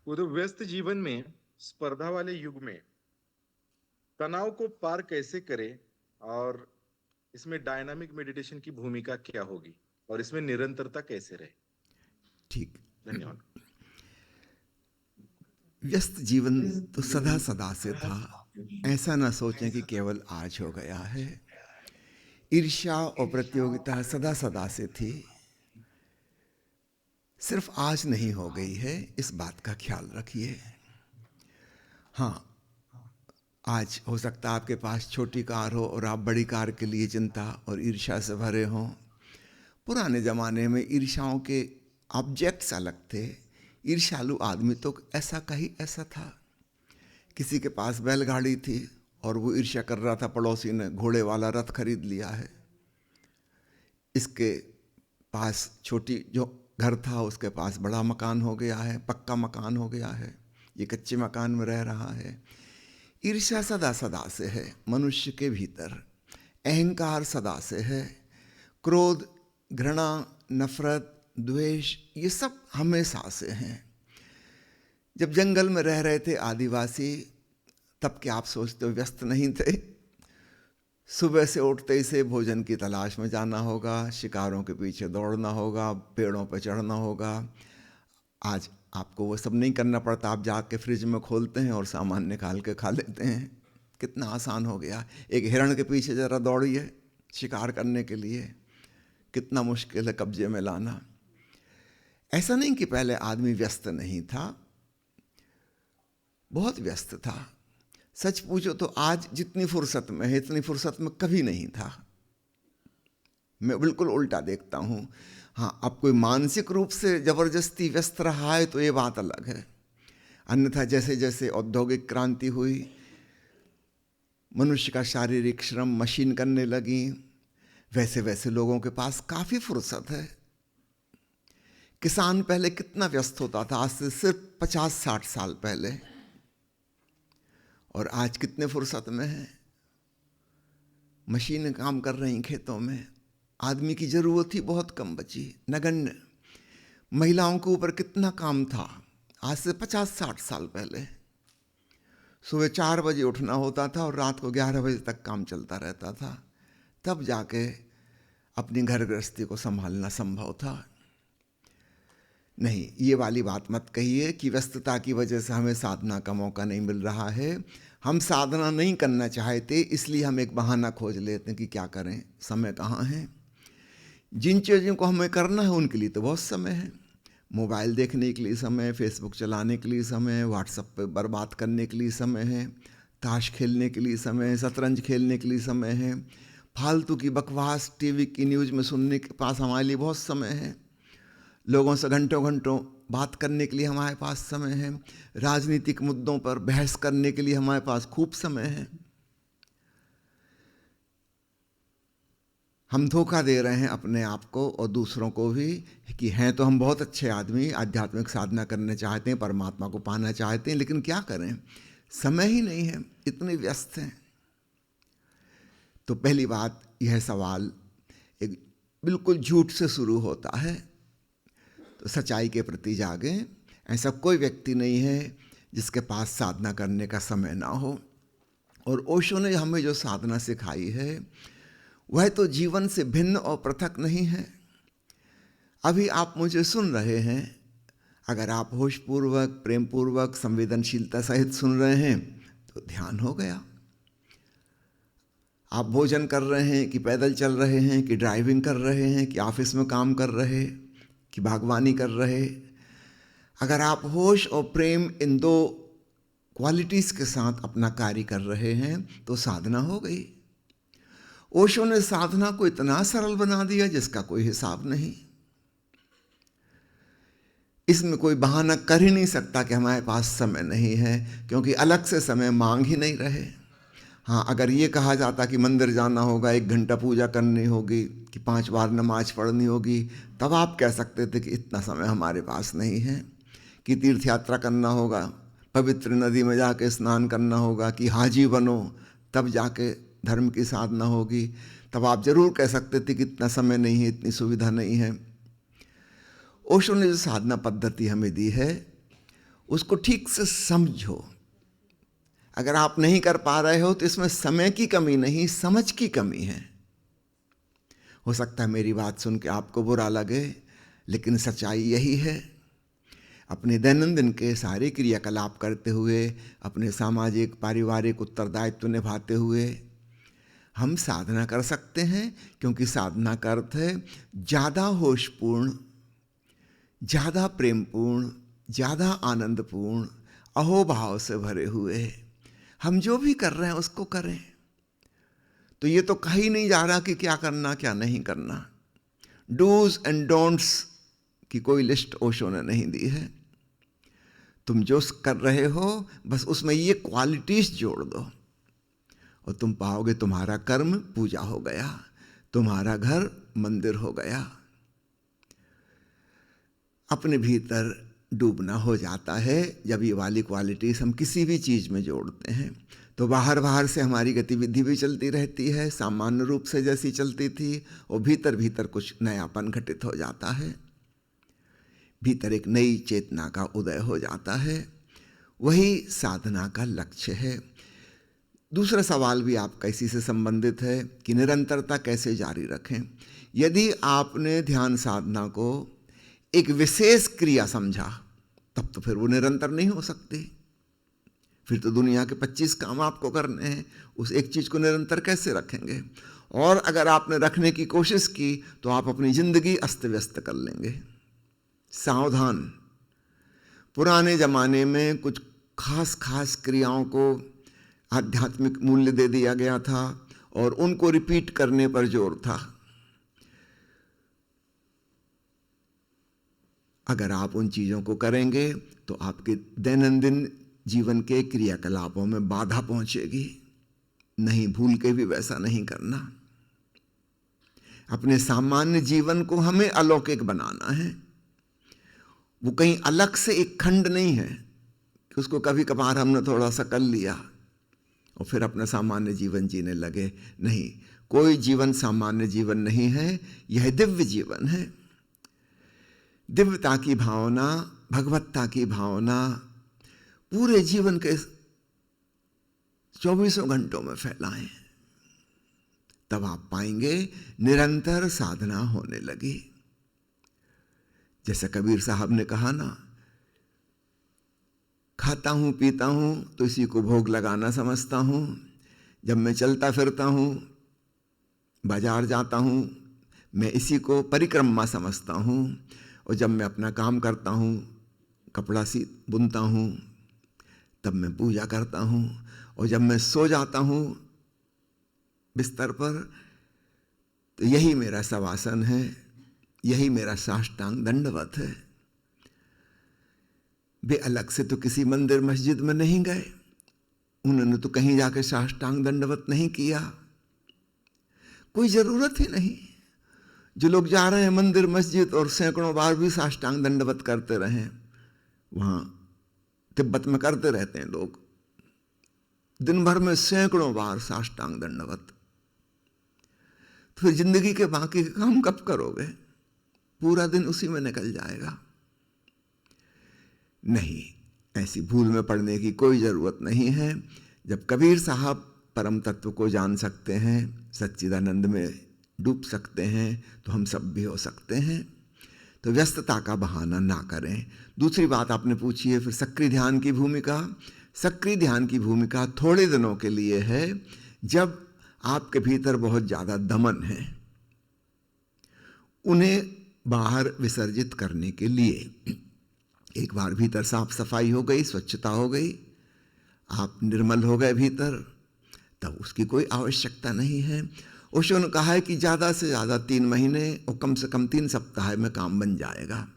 वो तो व्यस्त जीवन में, स्पर्धा वाले युग में तनाव को पार कैसे करें, और इसमें डायनामिक मेडिटेशन की भूमिका क्या होगी, और इसमें निरंतरता कैसे रहे। ठीक। धन्यवाद। व्यस्त जीवन तो सदा सदा से था। ऐसा ना सोचें कि केवल आज हो गया है। ईर्ष्या और प्रतियोगिता सदा सदा से थी, सिर्फ आज नहीं हो गई है, इस बात का ख्याल रखिए। हाँ, आज हो सकता है आपके पास छोटी कार हो और आप बड़ी कार के लिए चिंता और ईर्ष्या से भरे हों। पुराने ज़माने में ईर्ष्याओं के ऑब्जेक्ट्स अलग थे। ईर्ष्यालु आदमी तो ऐसा का ही ऐसा था। किसी के पास बैलगाड़ी थी और वो ईर्ष्या कर रहा था, पड़ोसी ने घोड़े वाला रथ खरीद लिया है। इसके पास छोटी जो घर था उसके पास बड़ा मकान हो गया है, पक्का मकान हो गया है, ये कच्चे मकान में रह रहा है। ईर्ष्या सदा सदा से है मनुष्य के भीतर। अहंकार सदा से है। क्रोध, घृणा, नफरत, द्वेष, ये सब हमेशा से हैं। जब जंगल में रह रहे थे आदिवासी, तब क्या आप सोचते हो व्यस्त नहीं थे? सुबह से उठते ही से भोजन की तलाश में जाना होगा, शिकारों के पीछे दौड़ना होगा, पेड़ों पर चढ़ना होगा। आज आपको वो सब नहीं करना पड़ता, आप जाके फ्रिज में खोलते हैं और सामान निकाल के खा लेते हैं। कितना आसान हो गया। एक हिरण के पीछे ज़रा दौड़िए शिकार करने के लिए, कितना मुश्किल है कब्जे में लाना। ऐसा नहीं कि पहले आदमी व्यस्त नहीं था, बहुत व्यस्त था। सच पूछो तो आज जितनी फुर्सत में है इतनी फुर्सत में कभी नहीं था। मैं बिल्कुल उल्टा देखता हूँ। हाँ, अब कोई मानसिक रूप से ज़बरदस्ती व्यस्त रहा है तो ये बात अलग है। अन्यथा जैसे जैसे औद्योगिक क्रांति हुई, मनुष्य का शारीरिक श्रम मशीन करने लगी, वैसे वैसे लोगों के पास काफ़ी फुर्सत है। किसान पहले कितना व्यस्त होता था, आज से सिर्फ 50-60 साल पहले, और आज कितने फुर्सत में है। मशीनें काम कर रही खेतों में, आदमी की ज़रूरत ही बहुत कम बची, नगण्य। महिलाओं के ऊपर कितना काम था आज से 50-60 साल पहले। सुबह 4 बजे उठना होता था और रात को 11 बजे तक काम चलता रहता था, तब जाके अपनी घर गृहस्थी को संभालना संभव था। नहीं, ये वाली बात मत कहिए कि व्यस्तता की वजह से हमें साधना का मौका नहीं मिल रहा है। हम साधना नहीं करना चाहते, इसलिए हम एक बहाना खोज लेते हैं कि क्या करें, समय कहाँ है। जिन चीज़ों को हमें करना है उनके लिए तो बहुत समय है। मोबाइल देखने के लिए समय, फेसबुक चलाने के लिए समय, व्हाट्सएप पे बर्बाद करने के लिए समय है, ताश खेलने के लिए समय है, शतरंज खेलने के लिए समय है, फालतू की बकवास टीवी की न्यूज़ में सुनने के पास हमारे लिए बहुत समय है, लोगों से घंटों घंटों बात करने के लिए हमारे पास समय है, राजनीतिक मुद्दों पर बहस करने के लिए हमारे पास खूब समय है। हम धोखा दे रहे हैं अपने आप को और दूसरों को भी कि हैं तो हम बहुत अच्छे आदमी, आध्यात्मिक साधना करने चाहते हैं, परमात्मा को पाना चाहते हैं, लेकिन क्या करें, समय ही नहीं है, इतने व्यस्त हैं। तो पहली बात, यह सवाल एक बिल्कुल झूठ से शुरू होता है, तो सच्चाई के प्रति जागें। ऐसा कोई व्यक्ति नहीं है जिसके पास साधना करने का समय ना हो। और ओशो ने हमें जो साधना सिखाई है वह तो जीवन से भिन्न और पृथक नहीं है। अभी आप मुझे सुन रहे हैं, अगर आप होशपूर्वक, प्रेमपूर्वक, संवेदनशीलता सहित सुन रहे हैं तो ध्यान हो गया। आप भोजन कर रहे हैं कि पैदल चल रहे हैं कि ड्राइविंग कर रहे हैं कि ऑफिस में काम कर रहे कि बागवानी कर रहे, अगर आप होश और प्रेम इन दो क्वालिटीज़ के साथ अपना कार्य कर रहे हैं तो साधना हो गई। ओशो ने साधना को इतना सरल बना दिया जिसका कोई हिसाब नहीं। इसमें कोई बहाना कर ही नहीं सकता कि हमारे पास समय नहीं है, क्योंकि अलग से समय मांग ही नहीं रहे। हाँ, अगर ये कहा जाता कि मंदिर जाना होगा, 1 घंटा पूजा करनी होगी, कि 5 बार नमाज पढ़नी होगी, तब आप कह सकते थे कि इतना समय हमारे पास नहीं है। कि तीर्थ यात्रा करना होगा, पवित्र नदी में जाके स्नान करना होगा, कि हाजी बनो तब जाके धर्म की साधना होगी, तब आप जरूर कह सकते थे कि इतना समय नहीं है, इतनी सुविधा नहीं है। ओशो ने जो साधना पद्धति हमें दी है उसको ठीक से समझो। अगर आप नहीं कर पा रहे हो तो इसमें समय की कमी नहीं, समझ की कमी है। हो सकता है मेरी बात सुन के आपको बुरा लगे, लेकिन सच्चाई यही है। अपने दैनंदिन के सारे क्रियाकलाप करते हुए, अपने सामाजिक पारिवारिक उत्तरदायित्व निभाते हुए हम साधना कर सकते हैं, क्योंकि साधना का अर्थ है ज़्यादा होशपूर्ण, ज़्यादा प्रेमपूर्ण, ज़्यादा आनंदपूर्ण, अहोभाव से भरे हुए हम जो भी कर रहे हैं उसको करें। तो ये तो कहा ही नहीं जा रहा कि क्या करना क्या नहीं करना। डूज एंड डोंट्स की कोई लिस्ट ओशो ने नहीं दी है। तुम जो कर रहे हो बस उसमें ये क्वालिटीज जोड़ दो और तुम पाओगे तुम्हारा कर्म पूजा हो गया, तुम्हारा घर मंदिर हो गया। अपने भीतर डूबना हो जाता है जब ये वाली क्वालिटीज हम किसी भी चीज़ में जोड़ते हैं। तो बाहर बाहर से हमारी गतिविधि भी चलती रहती है सामान्य रूप से जैसी चलती थी, और भीतर भीतर कुछ नयापन घटित हो जाता है, भीतर एक नई चेतना का उदय हो जाता है। वही साधना का लक्ष्य है। दूसरा सवाल भी आपका इसी से संबंधित है कि निरंतरता कैसे जारी रखें। यदि आपने ध्यान साधना को एक विशेष क्रिया समझा तब तो फिर वो निरंतर नहीं हो सकती। फिर तो दुनिया के 25 काम आपको करने हैं, उस एक चीज़ को निरंतर कैसे रखेंगे? और अगर आपने रखने की कोशिश की तो आप अपनी जिंदगी अस्त व्यस्त कर लेंगे। सावधान। पुराने ज़माने में कुछ खास खास क्रियाओं को आध्यात्मिक मूल्य दे दिया गया था और उनको रिपीट करने पर जोर था। अगर आप उन चीज़ों को करेंगे तो आपके दैनंदिन जीवन के क्रियाकलापों में बाधा पहुंचेगी। नहीं, भूल के भी वैसा नहीं करना। अपने सामान्य जीवन को हमें अलौकिक बनाना है। वो कहीं अलग से एक खंड नहीं है कि उसको कभी कभार हमने थोड़ा सा कर लिया और फिर अपना सामान्य जीवन जीने लगे। नहीं, कोई जीवन सामान्य जीवन नहीं है, यह दिव्य जीवन है। दिव्यता की भावना, भगवत्ता की भावना पूरे जीवन के 24 घंटों में फैलाएं, तब आप पाएंगे निरंतर साधना होने लगी। जैसे कबीर साहब ने कहा ना, खाता हूं पीता हूं तो इसी को भोग लगाना समझता हूं। जब मैं चलता फिरता हूं, बाजार जाता हूं, मैं इसी को परिक्रमा समझता हूं। और जब मैं अपना काम करता हूं, कपड़ा बुनता हूं, तब मैं पूजा करता हूं। और जब मैं सो जाता हूं बिस्तर पर, तो यही मेरा शवासन है, यही मेरा साष्टांग दंडवत है। वे अलग से तो किसी मंदिर मस्जिद में नहीं गए, उन्होंने तो कहीं जाकर साष्टांग दंडवत नहीं किया, कोई जरूरत ही नहीं। जो लोग जा रहे हैं मंदिर मस्जिद और सैकड़ों बार भी साष्टांग दंडवत करते रहे, वहां तिब्बत में करते रहते हैं लोग दिन भर में सैकड़ों बार साष्टांग दंडवत। तो फिर जिंदगी के बाकी के काम कब करोगे? पूरा दिन उसी में निकल जाएगा। नहीं, ऐसी भूल में पड़ने की कोई जरूरत नहीं है। जब कबीर साहब परम तत्व को जान सकते हैं, सच्चिदानंद में डूब सकते हैं, तो हम सब भी हो सकते हैं। तो व्यस्तता का बहाना ना करें। दूसरी बात आपने पूछी है फिर सक्रिय ध्यान की भूमिका। सक्रिय ध्यान की भूमिका थोड़े दिनों के लिए है, जब आपके भीतर बहुत ज़्यादा दमन है, उन्हें बाहर विसर्जित करने के लिए। एक बार भीतर साफ सफाई हो गई, स्वच्छता हो गई, आप निर्मल हो गए भीतर, तब उसकी कोई आवश्यकता नहीं है। ओशो ने कहा है कि ज़्यादा से ज़्यादा 3 महीने और कम से कम 3 सप्ताह में काम बन जाएगा।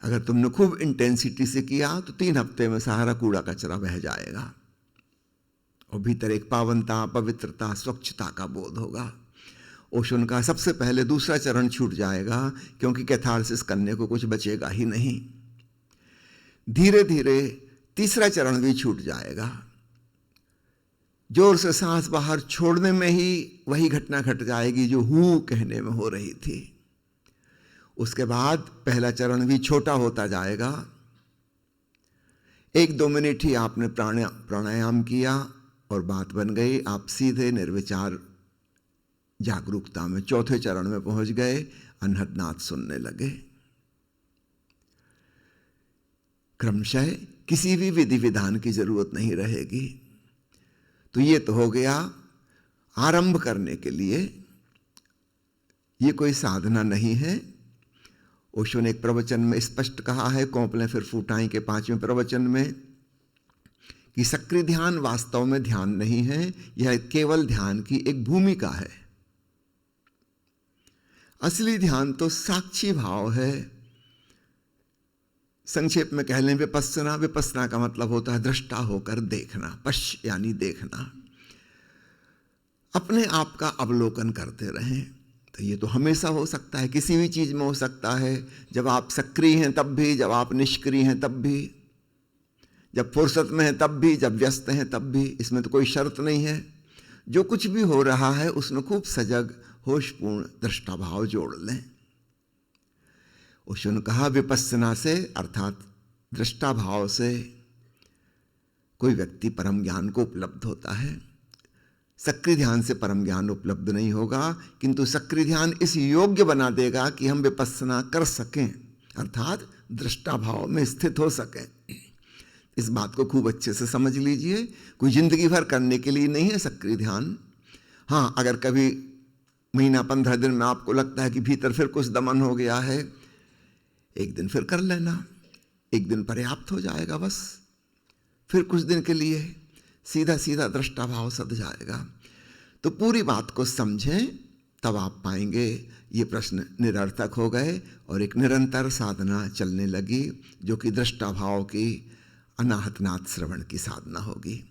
अगर तुमने खूब इंटेंसिटी से किया तो 3 हफ्ते में सारा कूड़ा कचरा बह जाएगा और भीतर एक पावनता, पवित्रता, स्वच्छता का बोध होगा। ओशो ने कहा सबसे पहले दूसरा चरण छूट जाएगा, क्योंकि कैथारसिस करने को कुछ बचेगा ही नहीं। धीरे धीरे तीसरा चरण भी छूट जाएगा। जोर से सांस बाहर छोड़ने में ही वही घटना घट जाएगी जो हूँ कहने में हो रही थी। उसके बाद पहला चरण भी छोटा होता जाएगा। 1-2 मिनट ही आपने प्राणायाम किया और बात बन गई, आप सीधे निर्विचार जागरूकता में चौथे चरण में पहुंच गए, अनहद नाद सुनने लगे। क्रमशः किसी भी विधि विधान की जरूरत नहीं रहेगी। तो ये तो हो गया आरंभ करने के लिए, ये कोई साधना नहीं है। ओशो ने एक प्रवचन में स्पष्ट कहा है, कोंपले फिर फूटाई के 5वें प्रवचन में, कि सक्रिय ध्यान वास्तव में ध्यान नहीं है, यह केवल ध्यान की एक भूमिका है। असली ध्यान तो साक्षी भाव है। संक्षेप में कह लें विपस्सना, विपस्सना का मतलब होता है दृष्टा होकर देखना, पश्य यानी देखना, अपने आप का अवलोकन करते रहें। तो ये तो हमेशा हो सकता है, किसी भी चीज में हो सकता है, जब आप सक्रिय हैं तब भी, जब आप निष्क्रिय हैं तब भी, जब फुर्सत में हैं तब भी, जब व्यस्त हैं तब भी, इसमें तो कोई शर्त नहीं है। जो कुछ भी हो रहा है उसमें खूब सजग होशपूर्ण दृष्टा भाव जोड़ लें। उसने कहा विपस्सना से अर्थात दृष्टा भाव से कोई व्यक्ति परम ज्ञान को उपलब्ध होता है। सक्रिय ध्यान से परम ज्ञान उपलब्ध नहीं होगा, किंतु सक्रिय ध्यान इस योग्य बना देगा कि हम विपस्सना कर सकें, अर्थात दृष्टा भाव में स्थित हो सकें। इस बात को खूब अच्छे से समझ लीजिए, कोई जिंदगी भर करने के लिए नहीं है सक्रिय ध्यान। हाँ, अगर कभी महीना 15 दिन में आपको लगता है कि भीतर फिर कुछ दमन हो गया है, एक दिन फिर कर लेना, एक दिन पर्याप्त हो जाएगा बस। फिर कुछ दिन के लिए सीधा सीधा दृष्टा भाव सध जाएगा। तो पूरी बात को समझें, तब आप पाएंगे ये प्रश्न निरर्थक हो गए और एक निरंतर साधना चलने लगी, जो कि दृष्टा भाव की अनाहत नाद श्रवण की साधना होगी।